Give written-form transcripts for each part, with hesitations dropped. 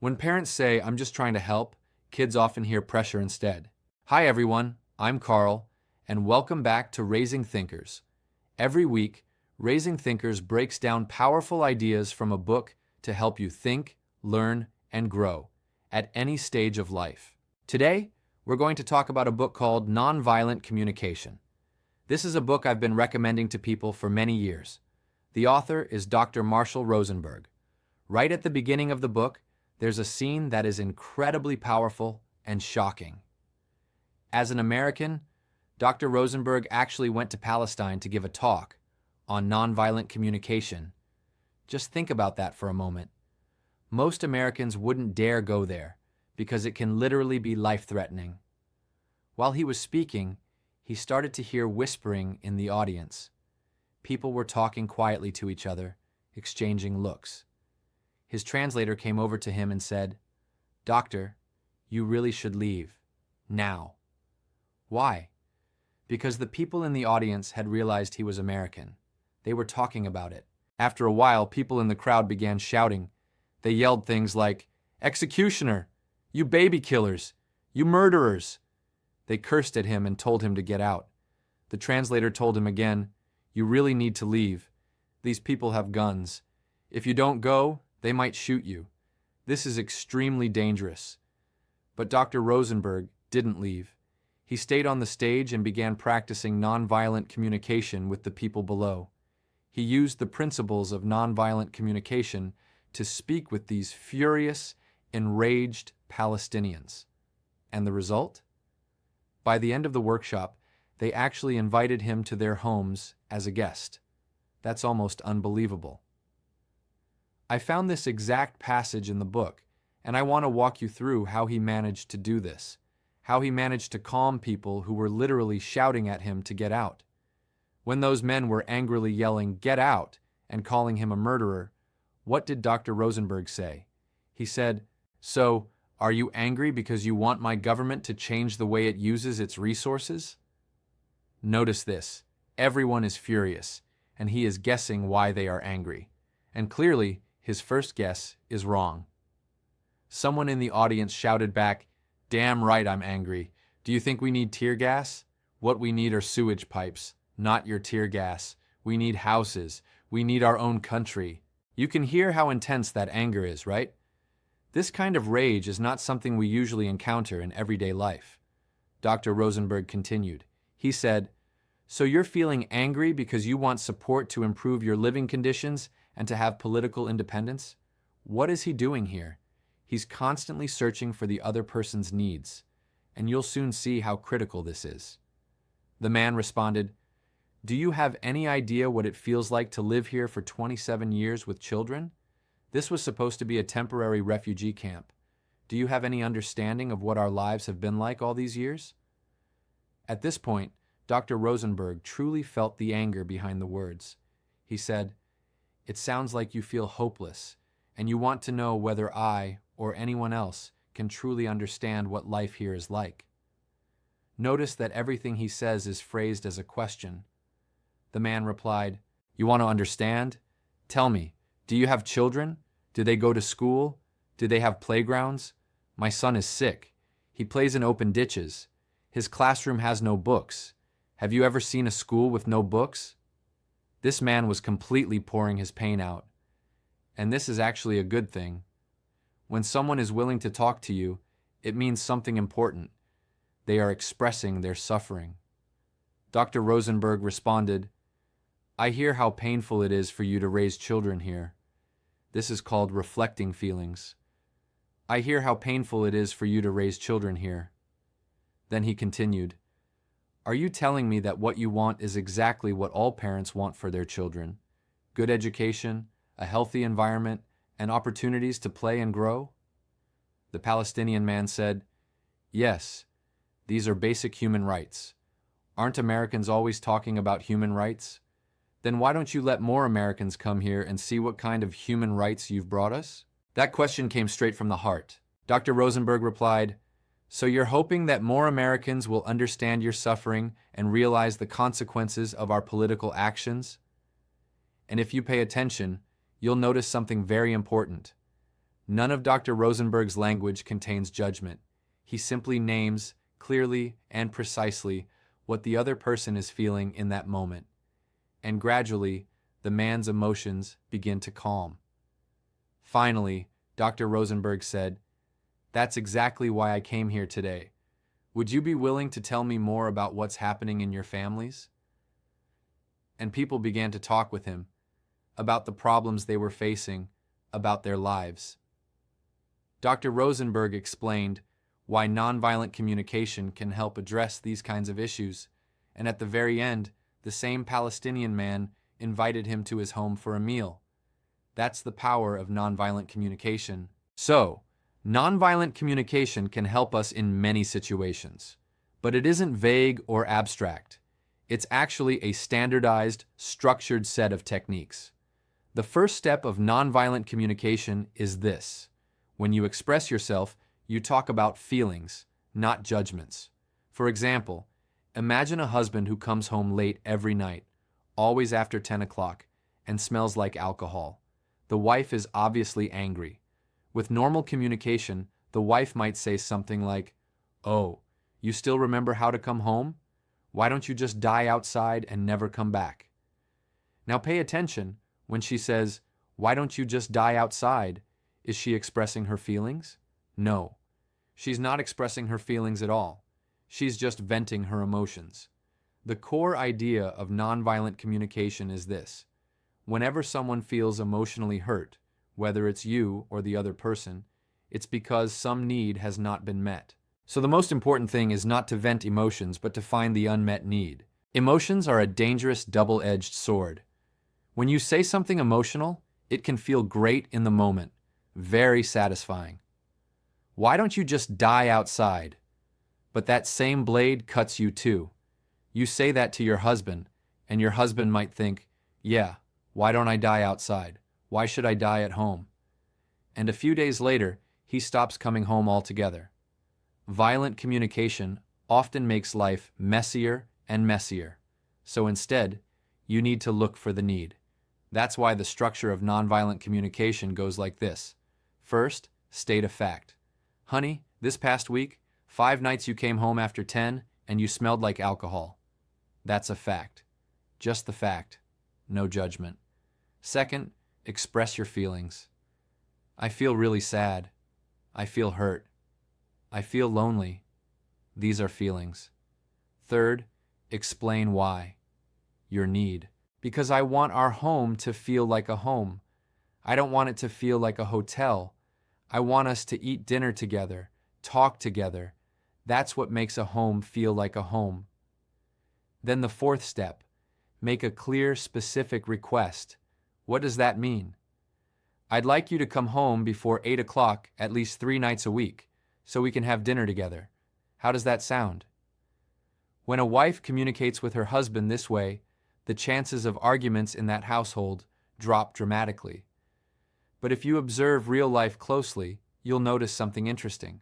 When parents say, "I'm just trying to help," kids often hear pressure instead. Hi everyone, I'm Carl, and welcome back to Raising Thinkers. Every week, Raising Thinkers breaks down powerful ideas from a book to help you think, learn, and grow at any stage of life. Today, we're going to talk about a book called Nonviolent Communication. This is a book I've been recommending to people for many years. The author is Dr. Marshall Rosenberg. Right at the beginning of the book, there's a scene that is incredibly powerful and shocking. As an American, Dr. Rosenberg actually went to Palestine to give a talk on nonviolent communication. Just think about that for a moment. Most Americans wouldn't dare go there because it can literally be life-threatening. While he was speaking, he started to hear whispering in the audience. People were talking quietly to each other, exchanging looks. His translator came over to him and said, "Doctor, you really should leave. Now." Why? Because the people in the audience had realized he was American. They were talking about it. After a while, people in the crowd began shouting. They yelled things like, "Executioner! You baby killers! You murderers!" They cursed at him and told him to get out. The translator told him again, "You really need to leave. These people have guns. If you don't go, they might shoot you. This is extremely dangerous." But Dr. Rosenberg didn't leave. He stayed on the stage and began practicing nonviolent communication with the people below. He used the principles of nonviolent communication to speak with these furious, enraged Palestinians. And the result? By the end of the workshop, they actually invited him to their homes as a guest. That's almost unbelievable. I found this exact passage in the book, and I want to walk you through how he managed to do this, how he managed to calm people who were literally shouting at him to get out. When those men were angrily yelling, "Get out," and calling him a murderer, what did Dr. Rosenberg say? He said, "So, are you angry because you want my government to change the way it uses its resources?" Notice this. Everyone is furious, and he is guessing why they are angry. And clearly, his first guess is wrong. Someone in the audience shouted back, "Damn right I'm angry. Do you think we need tear gas? What we need are sewage pipes, not your tear gas. We need houses. We need our own country." You can hear how intense that anger is, right? This kind of rage is not something we usually encounter in everyday life. Dr. Rosenberg continued. He said, "So you're feeling angry because you want support to improve your living conditions and to have political independence? What is he doing here? He's constantly searching for the other person's needs, and you'll soon see how critical this is." The man responded, "Do you have any idea what it feels like to live here for 27 years with children? This was supposed to be a temporary refugee camp. Do you have any understanding of what our lives have been like all these years?" At this point, Dr. Rosenberg truly felt the anger behind the words. He said, "It sounds like you feel hopeless, and you want to know whether I, or anyone else, can truly understand what life here is like." Notice that everything he says is phrased as a question. The man replied, "You want to understand? Tell me, do you have children? Do they go to school? Do they have playgrounds? My son is sick. He plays in open ditches. His classroom has no books. Have you ever seen a school with no books?" This man was completely pouring his pain out. And this is actually a good thing. When someone is willing to talk to you, it means something important. They are expressing their suffering. Dr. Rosenberg responded, "I hear how painful it is for you to raise children here. This is called reflecting feelings. I hear how painful it is for you to raise children here." Then he continued, "Are you telling me that what you want is exactly what all parents want for their children? Good education, a healthy environment, and opportunities to play and grow?" The Palestinian man said, "Yes, these are basic human rights. Aren't Americans always talking about human rights? Then why don't you let more Americans come here and see what kind of human rights you've brought us?" That question came straight from the heart. Dr. Rosenberg replied, "So you're hoping that more Americans will understand your suffering and realize the consequences of our political actions? And if you pay attention, you'll notice something very important. None of Dr. Rosenberg's language contains judgment. He simply names clearly and precisely what the other person is feeling in that moment. And gradually, the man's emotions begin to calm. Finally, Dr. Rosenberg said, "That's exactly why I came here today. Would you be willing to tell me more about what's happening in your families?" And people began to talk with him about the problems they were facing, about their lives. Dr. Rosenberg explained why nonviolent communication can help address these kinds of issues, and at the very end, the same Palestinian man invited him to his home for a meal. That's the power of nonviolent communication. So, nonviolent communication can help us in many situations, but it isn't vague or abstract. It's actually a standardized, structured set of techniques. The first step of nonviolent communication is this. When you express yourself, you talk about feelings, not judgments. For example, imagine a husband who comes home late every night, always after 10 o'clock, and smells like alcohol. The wife is obviously angry. With normal communication, the wife might say something like, "Oh, you still remember how to come home? Why don't you just die outside and never come back?" Now pay attention when she says, "Why don't you just die outside?" Is she expressing her feelings? No. She's not expressing her feelings at all. She's just venting her emotions. The core idea of nonviolent communication is this. Whenever someone feels emotionally hurt, whether it's you or the other person, it's because some need has not been met. So the most important thing is not to vent emotions, but to find the unmet need. Emotions are a dangerous double-edged sword. When you say something emotional, it can feel great in the moment, very satisfying. Why don't you just die outside? But that same blade cuts you too. You say that to your husband, and your husband might think, "Yeah, why don't I die outside? Why should I die at home?" And a few days later, he stops coming home altogether. Violent communication often makes life messier and messier. So instead, you need to look for the need. That's why the structure of nonviolent communication goes like this. First, state a fact. "Honey, this past week, 5 nights you came home after 10 and you smelled like alcohol." That's a fact. Just the fact. No judgment. Second, express your feelings. "I feel really sad. I feel hurt. I feel lonely." These are feelings. Third, explain why. Your need. "Because I want our home to feel like a home. I don't want it to feel like a hotel. I want us to eat dinner together, talk together. That's what makes a home feel like a home." Then the fourth step, make a clear, specific request. What does that mean? "I'd like you to come home before 8 o'clock at least 3 nights a week, so we can have dinner together." How does that sound? When a wife communicates with her husband this way, the chances of arguments in that household drop dramatically. But if you observe real life closely, you'll notice something interesting.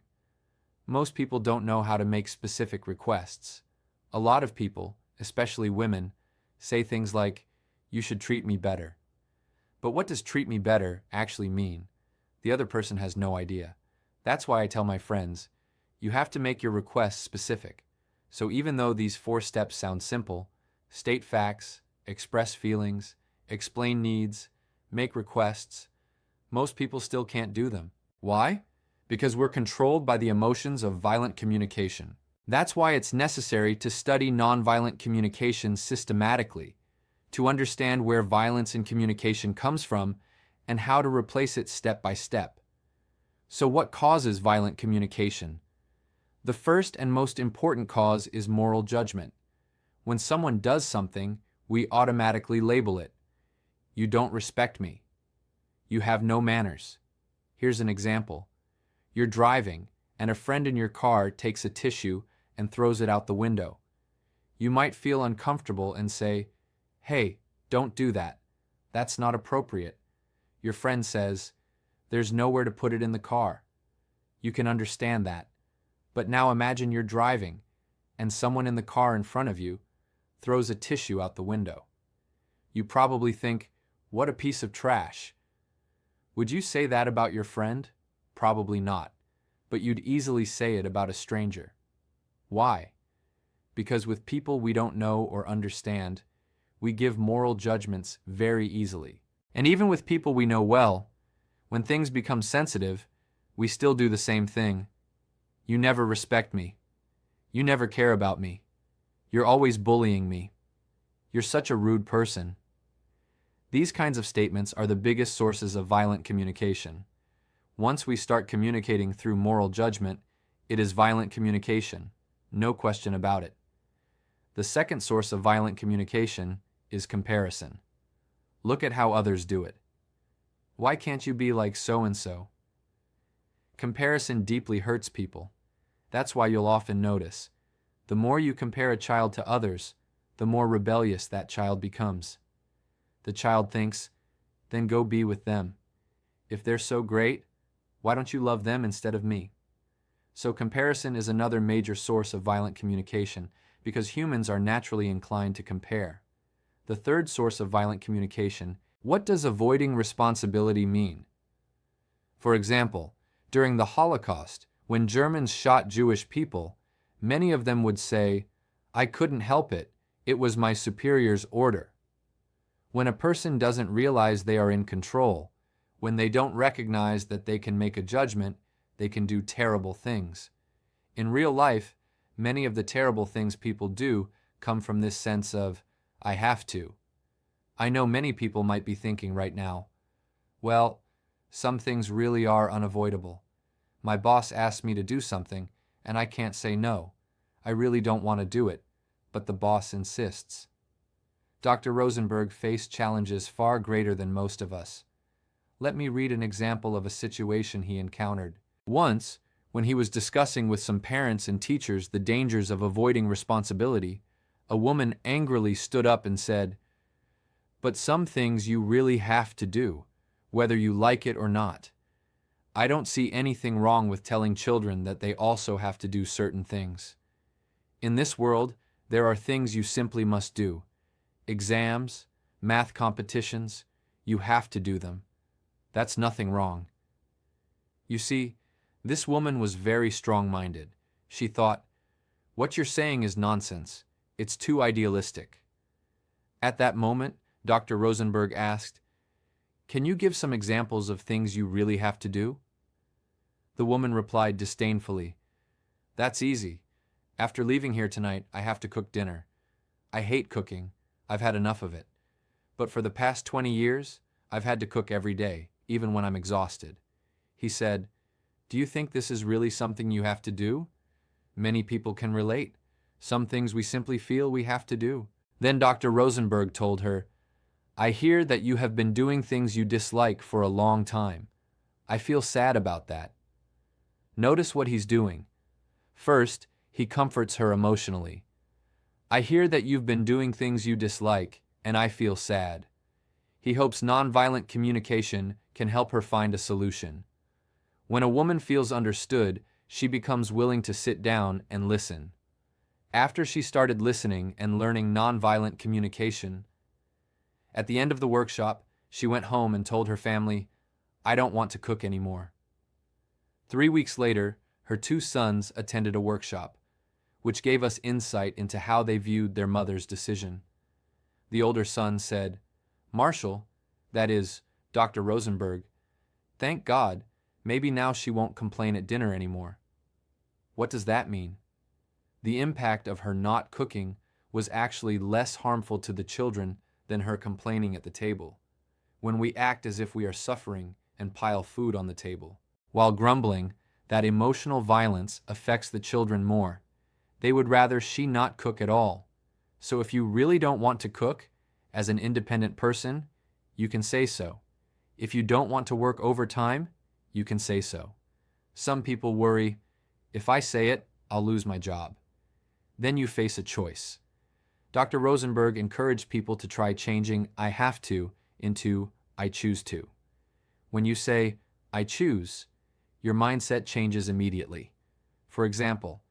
Most people don't know how to make specific requests. A lot of people, especially women, say things like, "You should treat me better." But what does treat me better actually mean? The other person has no idea. That's why I tell my friends, you have to make your requests specific. So even though these 4 steps sound simple, state facts, express feelings, explain needs, make requests, most people still can't do them. Why? Because we're controlled by the emotions of violent communication. That's why it's necessary to study nonviolent communication systematically, to understand where violence in communication comes from and how to replace it step by step. So what causes violent communication? The first and most important cause is moral judgment. When someone does something, we automatically label it. "You don't respect me." "You have no manners." Here's an example. You're driving, and a friend in your car takes a tissue and throws it out the window. You might feel uncomfortable and say, "Hey, don't do that. That's not appropriate." Your friend says, "There's nowhere to put it in the car." You can understand that. But now imagine you're driving, and someone in the car in front of you throws a tissue out the window. You probably think, "What a piece of trash." Would you say that about your friend? Probably not, but you'd easily say it about a stranger. Why? Because with people we don't know or understand, we give moral judgments very easily. And even with people we know well, when things become sensitive, we still do the same thing. You never respect me. You never care about me. You're always bullying me. You're such a rude person. These kinds of statements are the biggest sources of violent communication. Once we start communicating through moral judgment, it is violent communication, no question about it. The second source of violent communication is comparison. Look at how others do it. Why can't you be like so-and-so? Comparison deeply hurts people. That's why you'll often notice, the more you compare a child to others, the more rebellious that child becomes. The child thinks, then go be with them. If they're so great, why don't you love them instead of me? So comparison is another major source of violent communication because humans are naturally inclined to compare. The third source of violent communication, what does avoiding responsibility mean? For example, during the Holocaust, when Germans shot Jewish people, many of them would say, I couldn't help it, it was my superior's order. When a person doesn't realize they are in control, when they don't recognize that they can make a judgment, they can do terrible things. In real life, many of the terrible things people do come from this sense of, I have to. I know many people might be thinking right now, well, some things really are unavoidable. My boss asked me to do something, and I can't say no. I really don't want to do it, but the boss insists. Dr. Rosenberg faced challenges far greater than most of us. Let me read an example of a situation he encountered. Once, when he was discussing with some parents and teachers the dangers of avoiding responsibility, a woman angrily stood up and said, but some things you really have to do, whether you like it or not. I don't see anything wrong with telling children that they also have to do certain things. In this world, there are things you simply must do. Exams, math competitions, you have to do them. That's nothing wrong. You see, this woman was very strong-minded. She thought, what you're saying is nonsense. It's too idealistic. At that moment, Dr. Rosenberg asked, can you give some examples of things you really have to do? The woman replied disdainfully, that's easy. After leaving here tonight, I have to cook dinner. I hate cooking. I've had enough of it. But for the past 20 years, I've had to cook every day, even when I'm exhausted. He said, do you think this is really something you have to do? Many people can relate. Some things we simply feel we have to do. Then Dr. Rosenberg told her, I hear that you have been doing things you dislike for a long time. I feel sad about that. Notice what he's doing. First, he comforts her emotionally. I hear that you've been doing things you dislike, and I feel sad. He hopes nonviolent communication can help her find a solution. When a woman feels understood, she becomes willing to sit down and listen. After she started listening and learning nonviolent communication, at the end of the workshop, she went home and told her family, I don't want to cook anymore. 3 weeks later, her 2 sons attended a workshop, which gave us insight into how they viewed their mother's decision. The older son said, Marshall, that is, Dr. Rosenberg, thank God, maybe now she won't complain at dinner anymore. What does that mean? The impact of her not cooking was actually less harmful to the children than her complaining at the table. When we act as if we are suffering and pile food on the table, while grumbling, that emotional violence affects the children more. They would rather she not cook at all. So if you really don't want to cook, as an independent person, you can say so. If you don't want to work overtime, you can say so. Some people worry, if I say it, I'll lose my job. Then you face a choice. Dr. Rosenberg encouraged people to try changing I have to into I choose to. When you say, I choose, your mindset changes immediately. For example,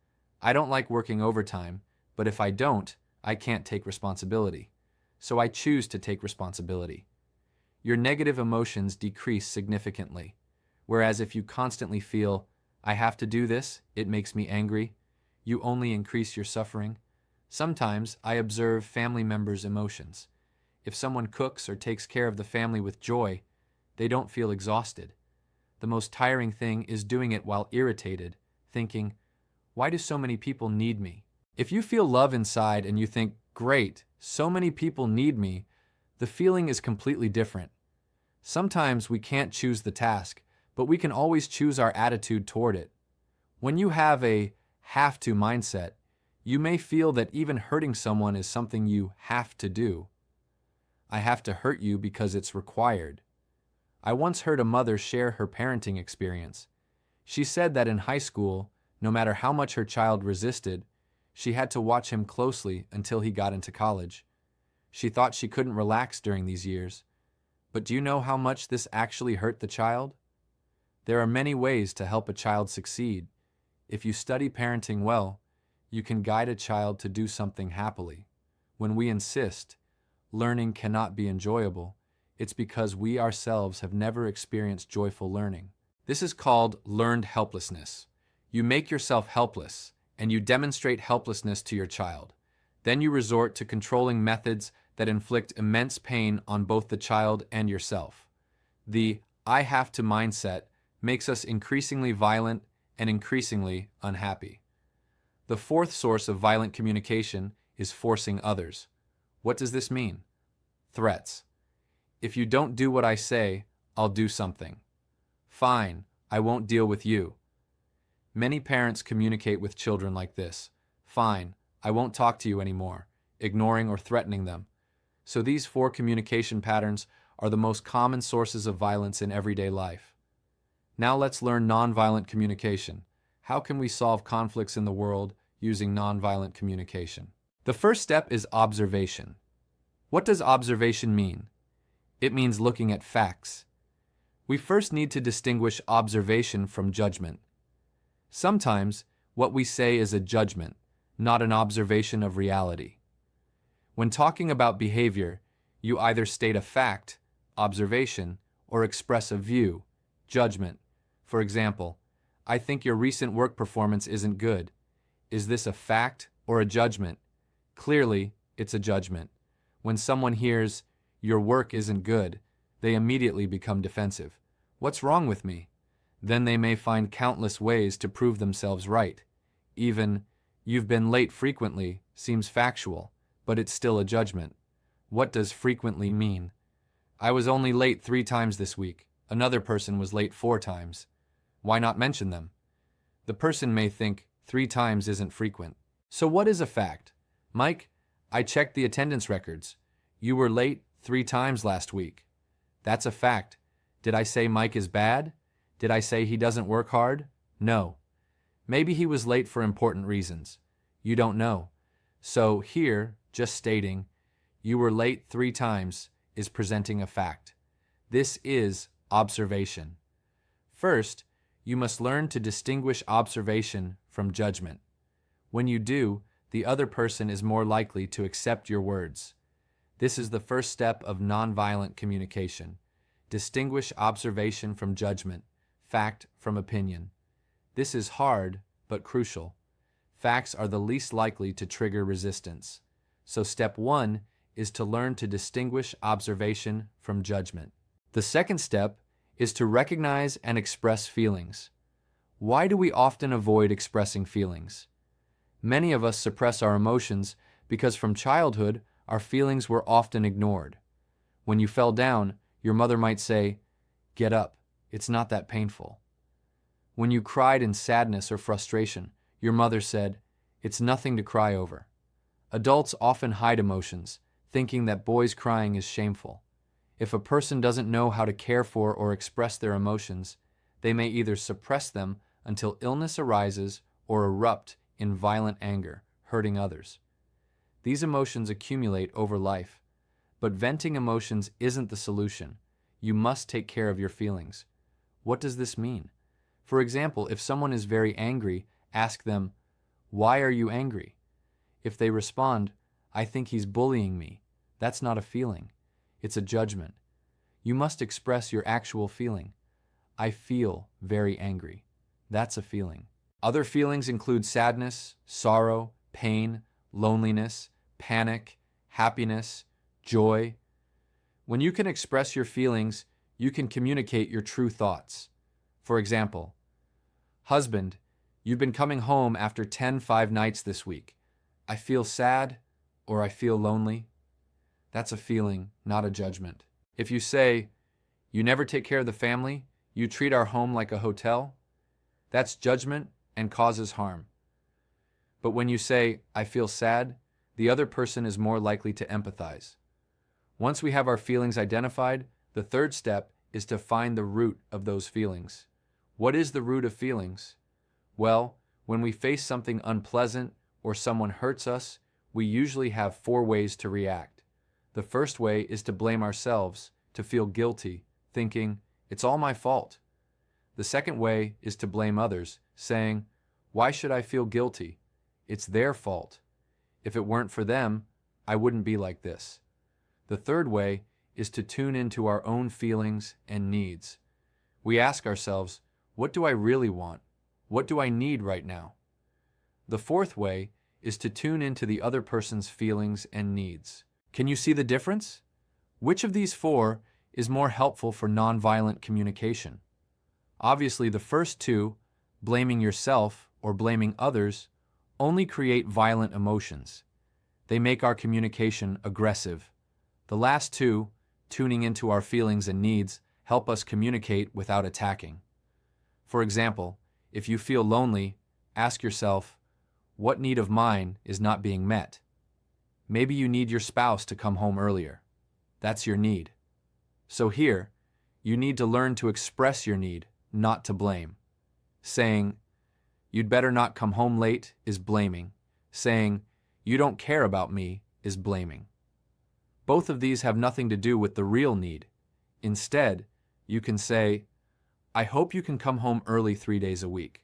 I don't like working overtime, but if I don't, I can't take responsibility. So I choose to take responsibility. your negative emotions decrease significantly. Whereas if you constantly feel, I have to do this, it makes me angry, you only increase your suffering. Sometimes I observe family members' emotions. If someone cooks or takes care of the family with joy, they don't feel exhausted. The most tiring thing is doing it while irritated, thinking, why do so many people need me? If you feel love inside and you think, great, so many people need me, the feeling is completely different. Sometimes we can't choose the task, but we can always choose our attitude toward it. When you have a have to mindset, you may feel that even hurting someone is something you have to do. I have to hurt you because it's required. I once heard a mother share her parenting experience. She said that in high school, no matter how much her child resisted, she had to watch him closely until he got into college. She thought she couldn't relax during these years. But do you know how much this actually hurt the child? There are many ways to help a child succeed. If you study parenting well, you can guide a child to do something happily. When we insist, learning cannot be enjoyable, it's because we ourselves have never experienced joyful learning. This is called learned helplessness. You make yourself helpless, and you demonstrate helplessness to your child. Then you resort to controlling methods that inflict immense pain on both the child and yourself. The I have to mindset makes us increasingly violent and increasingly unhappy. The fourth source of violent communication is forcing others. What does this mean? Threats. If you don't do what I say, I'll do something. Fine, I won't deal with you. Many parents communicate with children like this. Fine, I won't talk to you anymore, ignoring or threatening them. So these four communication patterns are the most common sources of violence in everyday life. Now let's learn nonviolent communication. How can we solve conflicts in the world using nonviolent communication? The first step is observation. What does observation mean? It means looking at facts. We first need to distinguish observation from judgment. Sometimes, what we say is a judgment, not an observation of reality. When talking about behavior, you either state a fact, observation, or express a view, judgment. For example, I think your recent work performance isn't good. Is this a fact or a judgment? Clearly, it's a judgment. When someone hears, your work isn't good, they immediately become defensive. What's wrong with me? Then they may find countless ways to prove themselves right. Even, you've been late frequently seems factual, but it's still a judgment. What does frequently mean? I was only late 3 times this week. Another person was late 4 times. Why not mention them? The person may think 3 times isn't frequent. So what is a fact? Mike, I checked the attendance records. You were late 3 times last week. That's a fact. Did I say Mike is bad? Did I say he doesn't work hard? No. Maybe he was late for important reasons. You don't know. So here, just stating, you were late 3 times is presenting a fact. This is observation. First, you must learn to distinguish observation from judgment. When you do, the other person is more likely to accept your words. This is the first step of nonviolent communication. Distinguish observation from judgment, fact from opinion. This is hard, but crucial. Facts are the least likely to trigger resistance. So step 1 is to learn to distinguish observation from judgment. The second step is to recognize and express feelings. Why do we often avoid expressing feelings? Many of us suppress our emotions because from childhood, our feelings were often ignored. When you fell down, your mother might say, "Get up, it's not that painful." When you cried in sadness or frustration, your mother said, "It's nothing to cry over." Adults often hide emotions, thinking that boys crying is shameful. If a person doesn't know how to care for or express their emotions, they may either suppress them until illness arises or erupt in violent anger, hurting others. These emotions accumulate over life, but venting emotions isn't the solution. You must take care of your feelings. What does this mean? For example, if someone is very angry, ask them, "Why are you angry?" If they respond, "I think he's bullying me," that's not a feeling. It's a judgment. You must express your actual feeling. I feel very angry. That's a feeling. Other feelings include sadness, sorrow, pain, loneliness, panic, happiness, joy. When you can express your feelings, you can communicate your true thoughts. For example, husband, you've been coming home after 10 nights this week. I feel sad or I feel lonely. That's a feeling, not a judgment. If you say, you never take care of the family, you treat our home like a hotel, that's judgment and causes harm. But when you say, I feel sad, the other person is more likely to empathize. Once we have our feelings identified, the third step is to find the root of those feelings. What is the root of feelings? Well, when we face something unpleasant or someone hurts us, we usually have 4 ways to react. The first way is to blame ourselves, to feel guilty, thinking, it's all my fault. The second way is to blame others, saying, why should I feel guilty? It's their fault. If it weren't for them, I wouldn't be like this. The third way is to tune into our own feelings and needs. We ask ourselves, what do I really want? What do I need right now? The fourth way is to tune into the other person's feelings and needs. Can you see the difference? Which of these 4 is more helpful for nonviolent communication? Obviously, the first 2, blaming yourself or blaming others, only create violent emotions. They make our communication aggressive. The last 2, tuning into our feelings and needs, help us communicate without attacking. For example, if you feel lonely, ask yourself, what need of mine is not being met? Maybe you need your spouse to come home earlier. That's your need. So here, you need to learn to express your need, not to blame. Saying, you'd better not come home late is blaming. Saying, you don't care about me is blaming. Both of these have nothing to do with the real need. Instead, you can say, I hope you can come home early 3 days a week.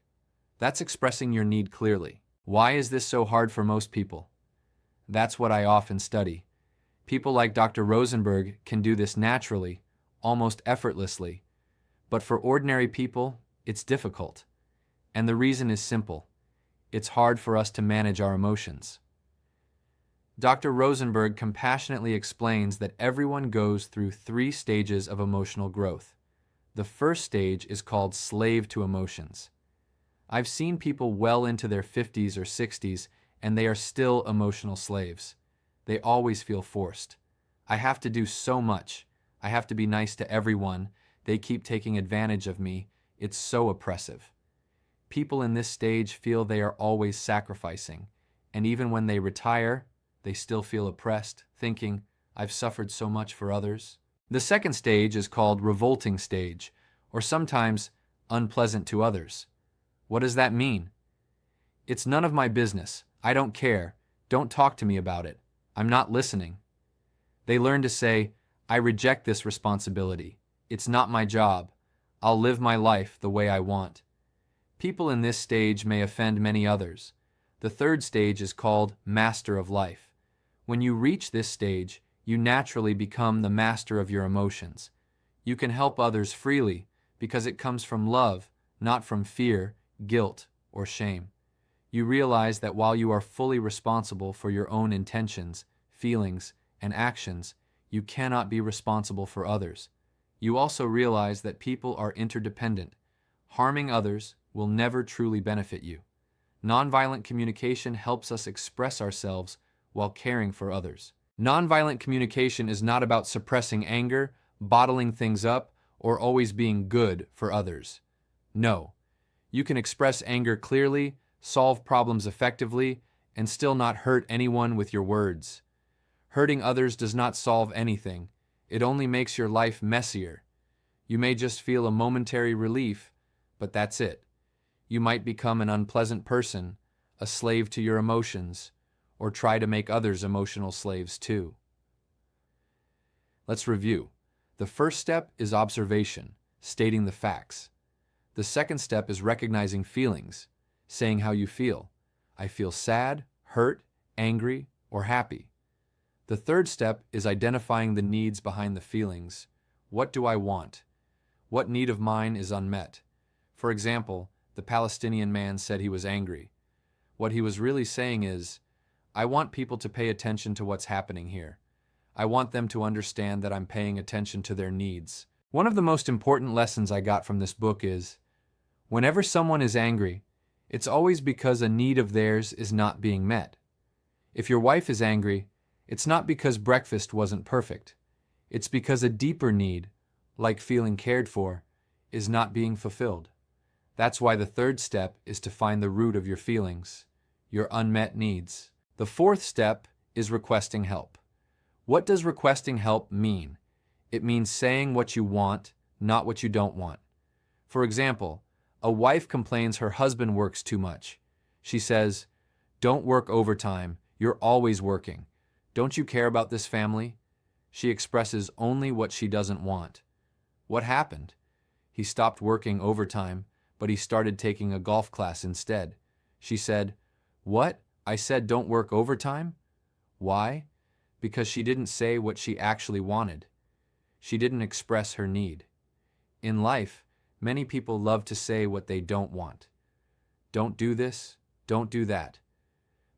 That's expressing your need clearly. Why is this so hard for most people? That's what I often study. People like Dr. Rosenberg can do this naturally, almost effortlessly. But for ordinary people, it's difficult. And the reason is simple. It's hard for us to manage our emotions. Dr. Rosenberg compassionately explains that everyone goes through 3 stages of emotional growth. The first stage is called slave to emotions. I've seen people well into their 50s or 60s, and they are still emotional slaves. They always feel forced. I have to do so much. I have to be nice to everyone. They keep taking advantage of me. It's so oppressive. People in this stage feel they are always sacrificing, and even when they retire, they still feel oppressed, thinking, I've suffered so much for others. The second stage is called revolting stage, or sometimes unpleasant to others. What does that mean? It's none of my business. I don't care. Don't talk to me about it. I'm not listening. They learn to say, I reject this responsibility. It's not my job. I'll live my life the way I want. People in this stage may offend many others. The third stage is called master of life. When you reach this stage, you naturally become the master of your emotions. You can help others freely because it comes from love, not from fear, guilt, or shame. You realize that while you are fully responsible for your own intentions, feelings, and actions, you cannot be responsible for others. You also realize that people are interdependent. Harming others will never truly benefit you. Nonviolent communication helps us express ourselves while caring for others. Nonviolent communication is not about suppressing anger, bottling things up, or always being good for others. No. You can express anger clearly, solve problems effectively, and still not hurt anyone with your words. Hurting others does not solve anything. It only makes your life messier. You may just feel a momentary relief, but that's it. You might become an unpleasant person, a slave to your emotions, or try to make others emotional slaves too. Let's review. The first step is observation, stating the facts. The second step is recognizing feelings, saying how you feel. I feel sad, hurt, angry, or happy. The third step is identifying the needs behind the feelings. What do I want? What need of mine is unmet? For example, the Palestinian man said he was angry. What he was really saying is, I want people to pay attention to what's happening here. I want them to understand that I'm paying attention to their needs. One of the most important lessons I got from this book is, whenever someone is angry, it's always because a need of theirs is not being met. If your wife is angry, it's not because breakfast wasn't perfect. It's because a deeper need, like feeling cared for, is not being fulfilled. That's why the third step is to find the root of your feelings, your unmet needs. The fourth step is requesting help. What does requesting help mean? It means saying what you want, not what you don't want. For example, a wife complains her husband works too much. She says, "Don't work overtime, you're always working. Don't you care about this family?" She expresses only what she doesn't want. What happened? He stopped working overtime, but he started taking a golf class instead. She said, "What? I said don't work overtime?" Why? Because she didn't say what she actually wanted. She didn't express her need. In life, many people love to say what they don't want. Don't do this, don't do that.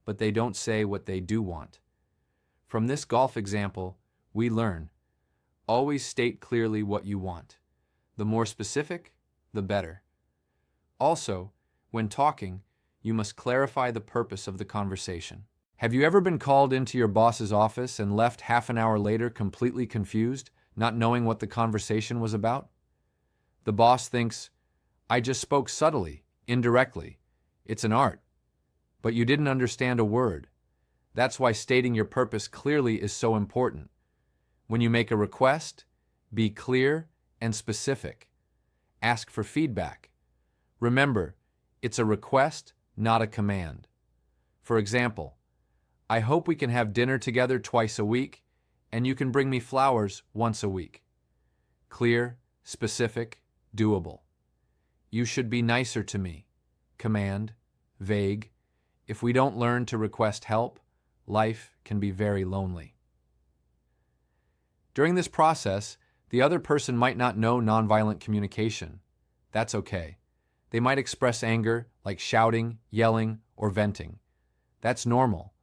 But they don't say what they do want. From this golf example, we learn, always state clearly what you want. The more specific, the better. Also, when talking, you must clarify the purpose of the conversation. Have you ever been called into your boss's office and left half an hour later completely confused, not knowing what the conversation was about? The boss thinks, I just spoke subtly, indirectly. It's an art. But you didn't understand a word. That's why stating your purpose clearly is so important. When you make a request, be clear and specific. Ask for feedback. Remember, it's a request, not a command. For example, I hope we can have dinner together twice a week, and you can bring me flowers once a week. Clear, specific, doable. You should be nicer to me. Command, vague. If we don't learn to request help, life can be very lonely. During this process, the other person might not know nonviolent communication. That's okay. They might express anger, like shouting, yelling, or venting. That's normal.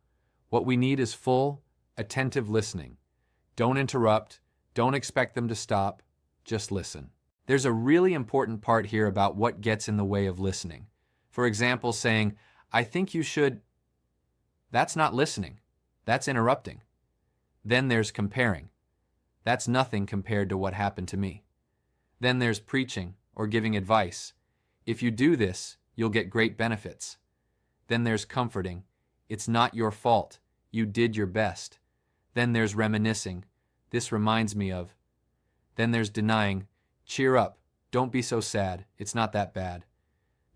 What we need is full, attentive listening. Don't interrupt. Don't expect them to stop. Just listen. There's a really important part here about what gets in the way of listening. For example, saying, I think you should. That's not listening. That's interrupting. Then there's comparing. That's nothing compared to what happened to me. Then there's preaching or giving advice. If you do this, you'll get great benefits. Then there's comforting. It's not your fault. You did your best. Then there's reminiscing. This reminds me of. Then there's denying. Cheer up. Don't be so sad. It's not that bad.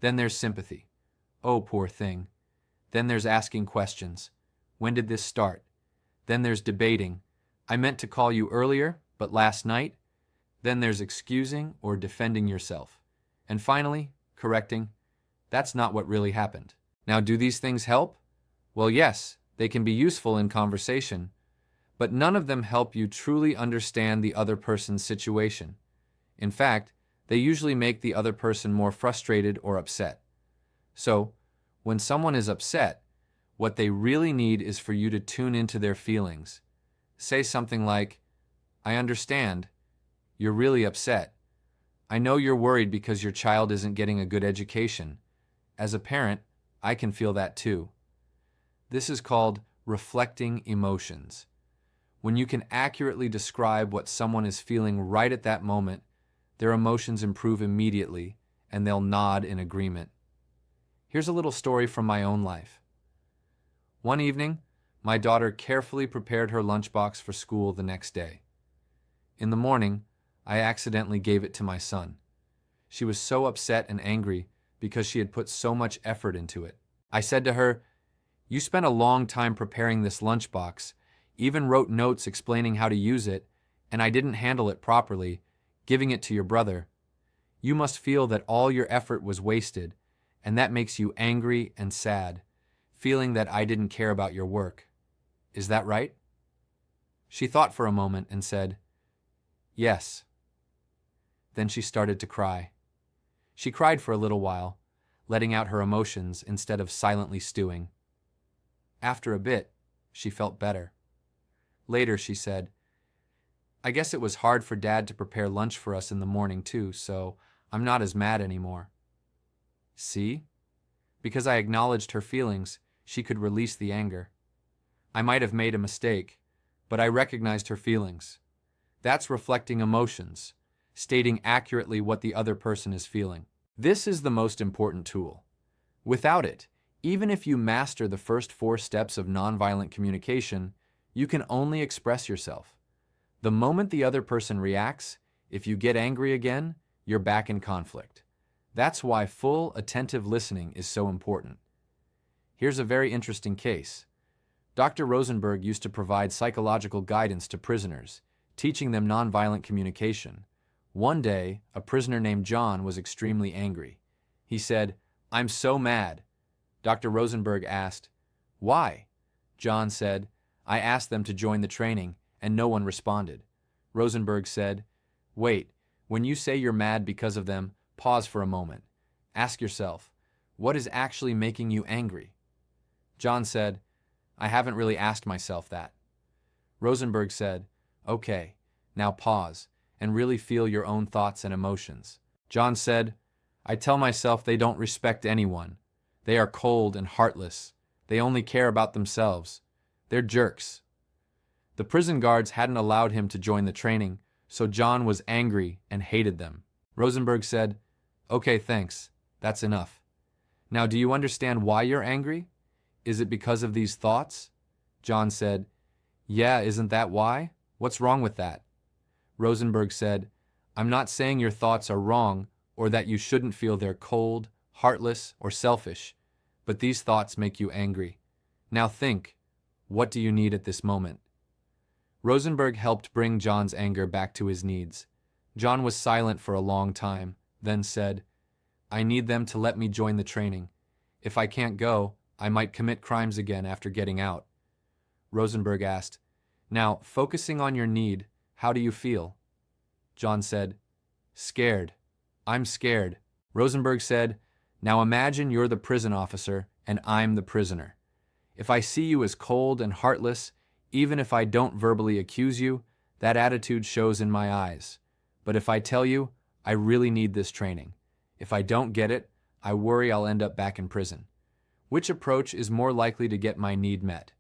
Then there's sympathy. Oh, poor thing. Then there's asking questions. When did this start? Then there's debating. I meant to call you earlier, but last night. Then there's excusing or defending yourself. And finally, correcting. That's not what really happened. Now, do these things help? Well, yes, they can be useful in conversation, but none of them help you truly understand the other person's situation. In fact, they usually make the other person more frustrated or upset. So, when someone is upset, what they really need is for you to tune into their feelings. Say something like, I understand. You're really upset. I know you're worried because your child isn't getting a good education. As a parent, I can feel that too. This is called reflecting emotions. When you can accurately describe what someone is feeling right at that moment, their emotions improve immediately and they'll nod in agreement. Here's a little story from my own life. One evening, my daughter carefully prepared her lunchbox for school the next day. In the morning, I accidentally gave it to my son. She was so upset and angry because she had put so much effort into it. I said to her, You spent a long time preparing this lunchbox, even wrote notes explaining how to use it, and I didn't handle it properly, giving it to your brother. You must feel that all your effort was wasted, and that makes you angry and sad, feeling that I didn't care about your work. Is that right? She thought for a moment and said, Yes, Then she started to cry. She cried for a little while, letting out her emotions instead of silently stewing. After a bit, she felt better. Later, she said, "I guess it was hard for Dad to prepare lunch for us in the morning too, so I'm not as mad anymore." See? Because I acknowledged her feelings, she could release the anger. I might have made a mistake, but I recognized her feelings. That's reflecting emotions, stating accurately what the other person is feeling. This is the most important tool. Without it, even if you master the first 4 steps of nonviolent communication, you can only express yourself. The moment the other person reacts, if you get angry again, you're back in conflict. That's why full, attentive listening is so important. Here's a very interesting case. Dr. Rosenberg used to provide psychological guidance to prisoners, teaching them nonviolent communication. One day, a prisoner named John was extremely angry. He said, "I'm so mad." Dr. Rosenberg asked, "Why?" John said, "I asked them to join the training, and no one responded." Rosenberg said, "Wait, when you say you're mad because of them, pause for a moment. Ask yourself, what is actually making you angry?" John said, "I haven't really asked myself that." Rosenberg said, "Okay, now pause and really feel your own thoughts and emotions." John said, "I tell myself they don't respect anyone. They are cold and heartless. They only care about themselves. They're jerks." The prison guards hadn't allowed him to join the training, so John was angry and hated them. Rosenberg said, "Okay, thanks. That's enough. Now, do you understand why you're angry? Is it because of these thoughts?" John said, "Yeah, isn't that why? What's wrong with that?" Rosenberg said, "I'm not saying your thoughts are wrong or that you shouldn't feel they're cold, heartless, or selfish, but these thoughts make you angry. Now think, what do you need at this moment?" Rosenberg helped bring John's anger back to his needs. John was silent for a long time, then said, "I need them to let me join the training. If I can't go, I might commit crimes again after getting out." Rosenberg asked, "Now, focusing on your need, how do you feel?" John said, "Scared. I'm scared." Rosenberg said, "Now imagine you're the prison officer and I'm the prisoner. If I see you as cold and heartless, even if I don't verbally accuse you, that attitude shows in my eyes. But if I tell you, I really need this training. If I don't get it, I worry I'll end up back in prison. Which approach is more likely to get my need met?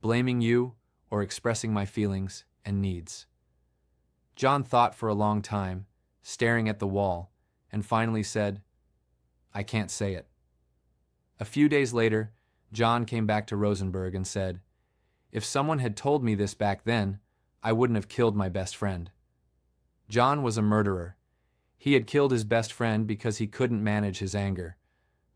Blaming you or expressing my feelings and needs?" John thought for a long time, staring at the wall, and finally said, "I can't say it." A few days later, John came back to Rosenberg and said, "If someone had told me this back then, I wouldn't have killed my best friend." John was a murderer. He had killed his best friend because he couldn't manage his anger.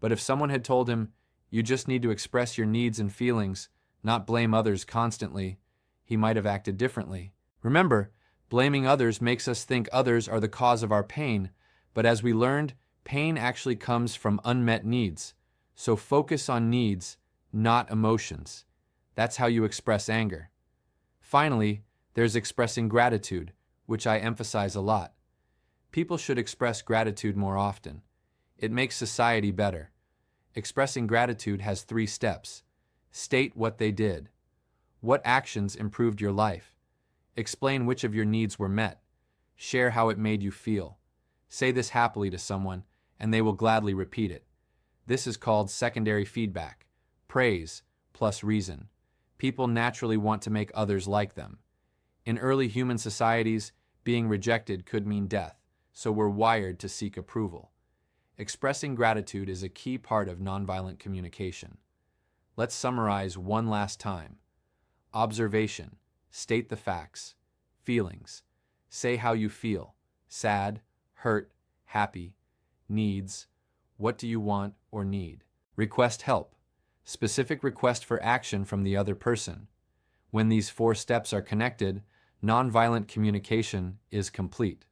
But if someone had told him, "You just need to express your needs and feelings, not blame others constantly," he might have acted differently. Remember, blaming others makes us think others are the cause of our pain, but as we learned, pain actually comes from unmet needs. So focus on needs, not emotions. That's how you express anger. Finally, there's expressing gratitude, which I emphasize a lot. People should express gratitude more often. It makes society better. Expressing gratitude has 3 steps. State what they did. What actions improved your life? Explain which of your needs were met. Share how it made you feel. Say this happily to someone, and they will gladly repeat it. This is called secondary feedback. Praise plus reason. People naturally want to make others like them. In early human societies, being rejected could mean death, so we're wired to seek approval. Expressing gratitude is a key part of nonviolent communication. Let's summarize one last time. Observation. State the facts. Feelings. Say how you feel. Sad, hurt, happy. Needs. What do you want or need? Request help. Specific request for action from the other person. When these 4 steps are connected, nonviolent communication is complete.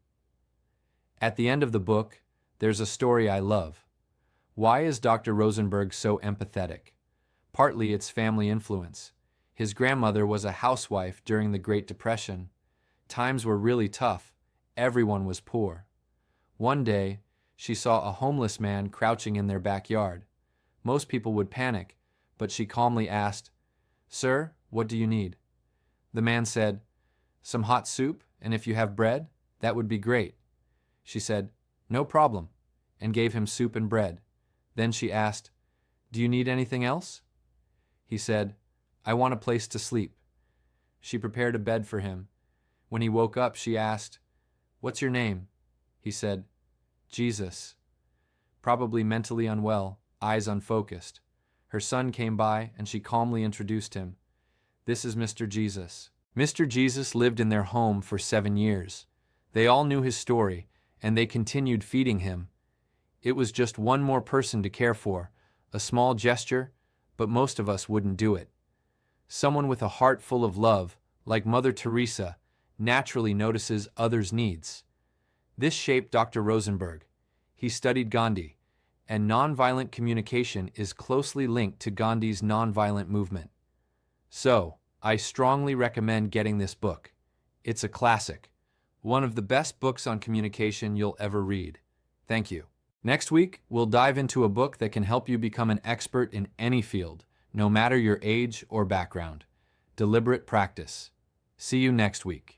At the end of the book, there's a story I love. Why is Dr. Rosenberg so empathetic? Partly it's family influence. His grandmother was a housewife during the Great Depression. Times were really tough. Everyone was poor. One day, she saw a homeless man crouching in their backyard. Most people would panic, but she calmly asked, "Sir, what do you need?" The man said, "Some hot soup, and if you have bread, that would be great." She said, "No problem," and gave him soup and bread. Then she asked, "Do you need anything else?" He said, "I want a place to sleep." She prepared a bed for him. When he woke up, she asked, "What's your name?" He said, "Jesus." Probably mentally unwell, eyes unfocused. Her son came by and she calmly introduced him. "This is Mr. Jesus." Mr. Jesus lived in their home for 7 years. They all knew his story, and they continued feeding him. It was just one more person to care for, a small gesture, but most of us wouldn't do it. Someone with a heart full of love, like Mother Teresa, naturally notices others' needs. This shaped Dr. Rosenberg. He studied Gandhi, and nonviolent communication is closely linked to Gandhi's nonviolent movement. So, I strongly recommend getting this book. It's a classic, one of the best books on communication you'll ever read. Thank you. Next week, we'll dive into a book that can help you become an expert in any field, no matter your age or background. Deliberate Practice. See you next week.